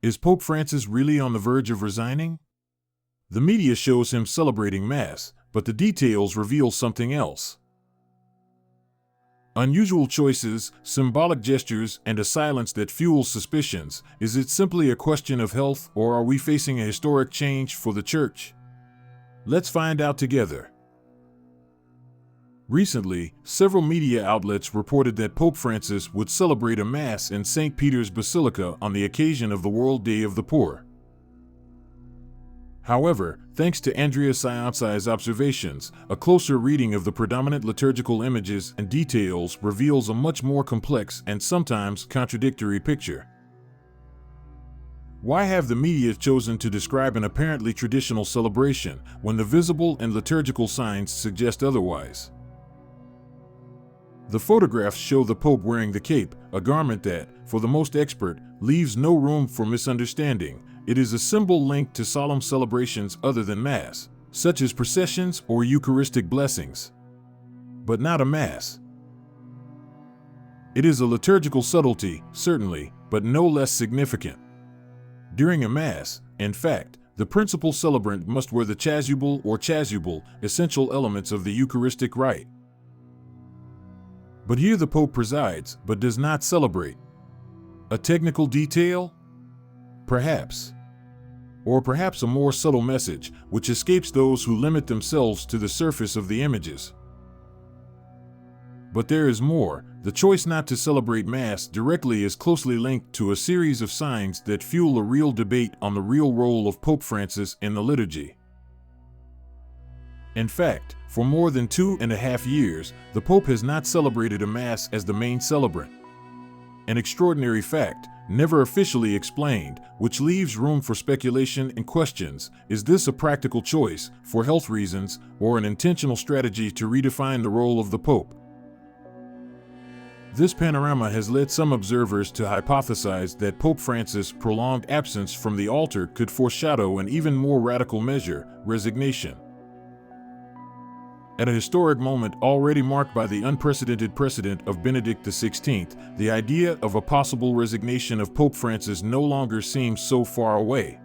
Is Pope Francis really on the verge of resigning? The media shows him celebrating Mass, but the details reveal something else. Unusual choices, symbolic gestures, and a silence that fuels suspicions. Is it simply a question of health, or are we facing a historic change for the Church? Let's find out together. Recently, several media outlets reported that Pope Francis would celebrate a Mass in St. Peter's Basilica on the occasion of the World Day of the Poor. However, thanks to Andrea Sionsi's observations, a closer reading of the predominant liturgical images and details reveals a much more complex and sometimes contradictory picture. Why have the media chosen to describe an apparently traditional celebration when the visible and liturgical signs suggest otherwise? The photographs show the Pope wearing the cape, a garment that, for the most expert, leaves no room for misunderstanding. It is a symbol linked to solemn celebrations other than Mass, such as processions or Eucharistic blessings. But not a Mass. It is a liturgical subtlety, certainly, but no less significant. During a Mass, in fact, the principal celebrant must wear the chasuble or chasuble, essential elements of the Eucharistic rite. But here the Pope presides, but does not celebrate. A technical detail? Perhaps. Or perhaps a more subtle message, which escapes those who limit themselves to the surface of the images. But there is more. The choice not to celebrate Mass directly is closely linked to a series of signs that fuel a real debate on the real role of Pope Francis in the liturgy. In fact, for more than 2.5 years, the Pope has not celebrated a Mass as the main celebrant. An extraordinary fact, never officially explained, which leaves room for speculation and questions. Is this a practical choice, for health reasons, or an intentional strategy to redefine the role of the Pope? This panorama has led some observers to hypothesize that Pope Francis' prolonged absence from the altar could foreshadow an even more radical measure, resignation. At a historic moment already marked by the unprecedented precedent of Benedict XVI, the idea of a possible resignation of Pope Francis no longer seems so far away.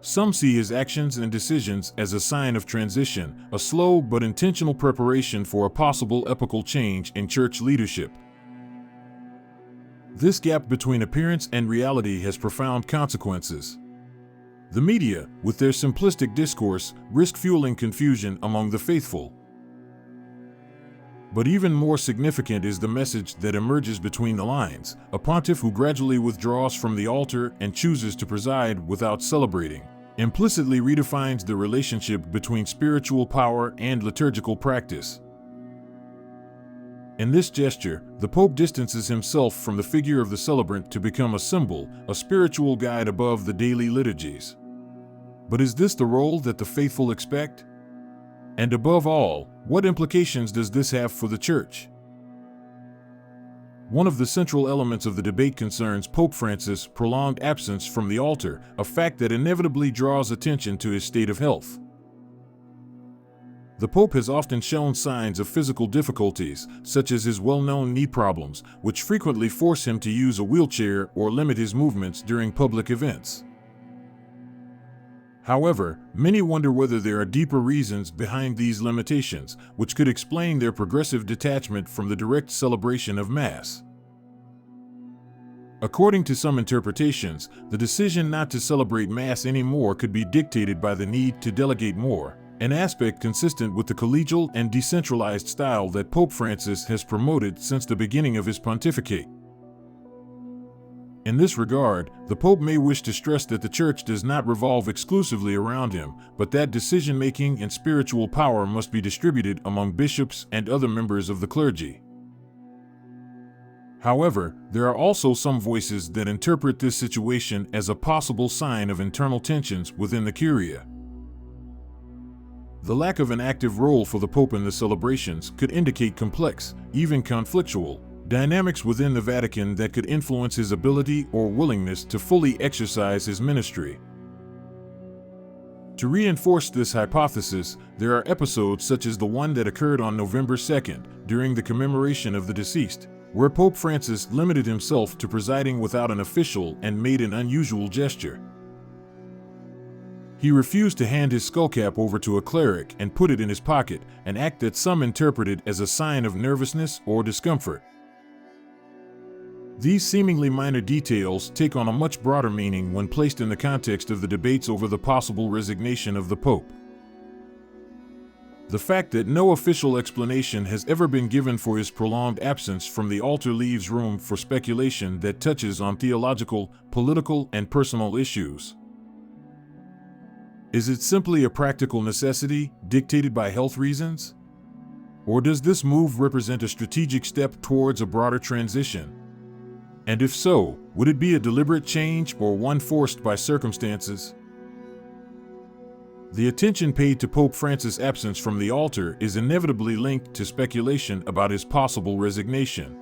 Some see his actions and decisions as a sign of transition, a slow but intentional preparation for a possible epochal change in church leadership. This gap between appearance and reality has profound consequences. The media, with their simplistic discourse, risk fueling confusion among the faithful. But even more significant is the message that emerges between the lines, a pontiff who gradually withdraws from the altar and chooses to preside without celebrating, implicitly redefines the relationship between spiritual power and liturgical practice. In this gesture, the Pope distances himself from the figure of the celebrant to become a symbol, a spiritual guide above the daily liturgies. But is this the role that the faithful expect? And above all, what implications does this have for the Church? One of the central elements of the debate concerns Pope Francis' prolonged absence from the altar, a fact that inevitably draws attention to his state of health. The Pope has often shown signs of physical difficulties, such as his well-known knee problems, which frequently force him to use a wheelchair or limit his movements during public events. However, many wonder whether there are deeper reasons behind these limitations, which could explain their progressive detachment from the direct celebration of Mass. According to some interpretations, the decision not to celebrate Mass anymore could be dictated by the need to delegate more, an aspect consistent with the collegial and decentralized style that Pope Francis has promoted since the beginning of his pontificate. In this regard, the Pope may wish to stress that the Church does not revolve exclusively around him, but that decision-making and spiritual power must be distributed among bishops and other members of the clergy. However, there are also some voices that interpret this situation as a possible sign of internal tensions within the Curia. The lack of an active role for the Pope in the celebrations could indicate complex, even conflictual, dynamics within the Vatican that could influence his ability or willingness to fully exercise his ministry. To reinforce this hypothesis, there are episodes such as the one that occurred on November 2nd, during the commemoration of the deceased, where Pope Francis limited himself to presiding without an official and made an unusual gesture. He refused to hand his skullcap over to a cleric and put it in his pocket, an act that some interpreted as a sign of nervousness or discomfort. These seemingly minor details take on a much broader meaning when placed in the context of the debates over the possible resignation of the Pope. The fact that no official explanation has ever been given for his prolonged absence from the altar leaves room for speculation that touches on theological, political, and personal issues. Is it simply a practical necessity, dictated by health reasons? Or does this move represent a strategic step towards a broader transition? And if so, would it be a deliberate change or one forced by circumstances? The attention paid to Pope Francis' absence from the altar is inevitably linked to speculation about his possible resignation.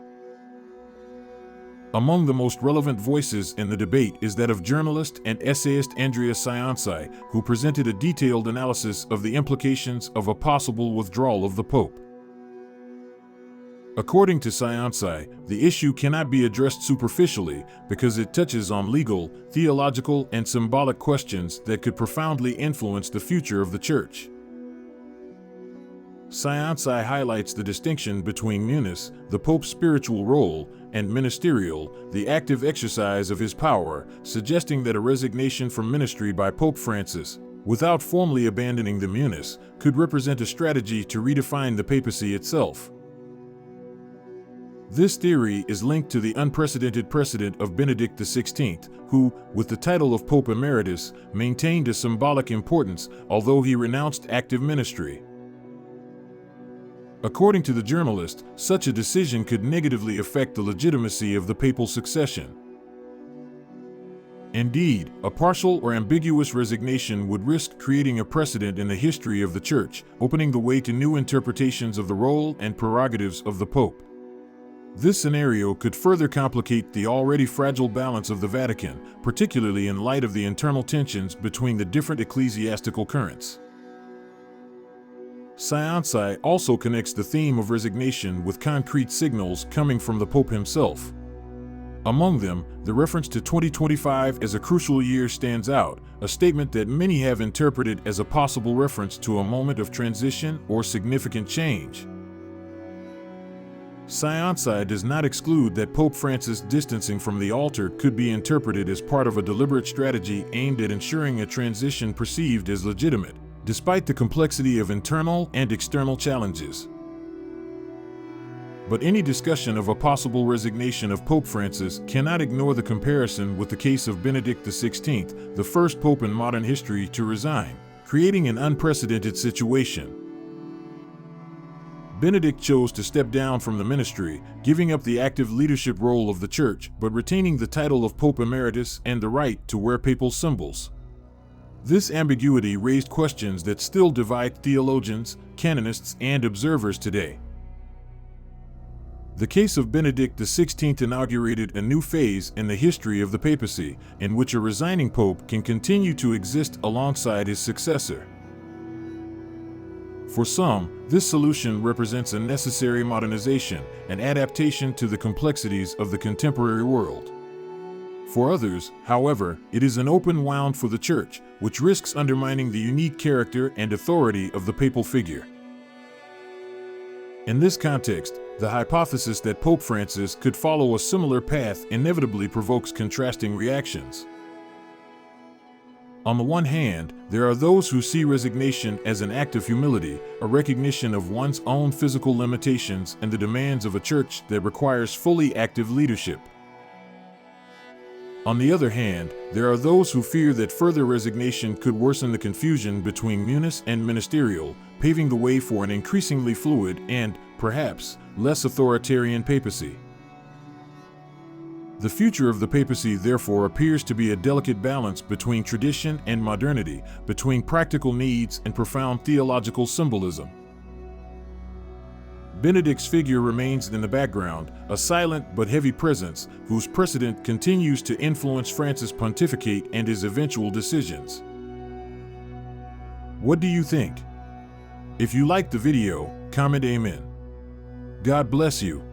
Among the most relevant voices in the debate is that of journalist and essayist Andrea Scianci, who presented a detailed analysis of the implications of a possible withdrawal of the Pope. According to Scianci, the issue cannot be addressed superficially because it touches on legal, theological, and symbolic questions that could profoundly influence the future of the Church. Scianci highlights the distinction between munus, the Pope's spiritual role, and ministerial, the active exercise of his power, suggesting that a resignation from ministry by Pope Francis, without formally abandoning the munus, could represent a strategy to redefine the papacy itself. This theory is linked to the unprecedented precedent of Benedict XVI, who, with the title of Pope Emeritus, maintained a symbolic importance although he renounced active ministry. According to the journalist, such a decision could negatively affect the legitimacy of the papal succession. Indeed, a partial or ambiguous resignation would risk creating a precedent in the history of the Church, opening the way to new interpretations of the role and prerogatives of the Pope. This scenario could further complicate the already fragile balance of the Vatican, particularly in light of the internal tensions between the different ecclesiastical currents. Scianci also connects the theme of resignation with concrete signals coming from the Pope himself. Among them, the reference to 2025 as a crucial year stands out, a statement that many have interpreted as a possible reference to a moment of transition or significant change. Scianci does not exclude that Pope Francis' distancing from the altar could be interpreted as part of a deliberate strategy aimed at ensuring a transition perceived as legitimate, despite the complexity of internal and external challenges. But any discussion of a possible resignation of Pope Francis cannot ignore the comparison with the case of Benedict XVI, the first pope in modern history to resign, creating an unprecedented situation. Benedict chose to step down from the ministry, giving up the active leadership role of the Church, but retaining the title of Pope Emeritus and the right to wear papal symbols. This ambiguity raised questions that still divide theologians, canonists, and observers today. The case of Benedict XVI inaugurated a new phase in the history of the papacy, in which a resigning pope can continue to exist alongside his successor. For some, this solution represents a necessary modernization, an adaptation to the complexities of the contemporary world. For others, however, it is an open wound for the Church, which risks undermining the unique character and authority of the papal figure. In this context, the hypothesis that Pope Francis could follow a similar path inevitably provokes contrasting reactions. On the one hand, there are those who see resignation as an act of humility, a recognition of one's own physical limitations and the demands of a church that requires fully active leadership. On the other hand, there are those who fear that further resignation could worsen the confusion between munus and ministerial, paving the way for an increasingly fluid and, perhaps, less authoritarian papacy. The future of the papacy therefore appears to be a delicate balance between tradition and modernity, between practical needs and profound theological symbolism. Benedict's figure remains in the background, a silent but heavy presence whose precedent continues to influence Francis' pontificate and his eventual decisions. What do you think? If you liked the video, comment Amen. God bless you.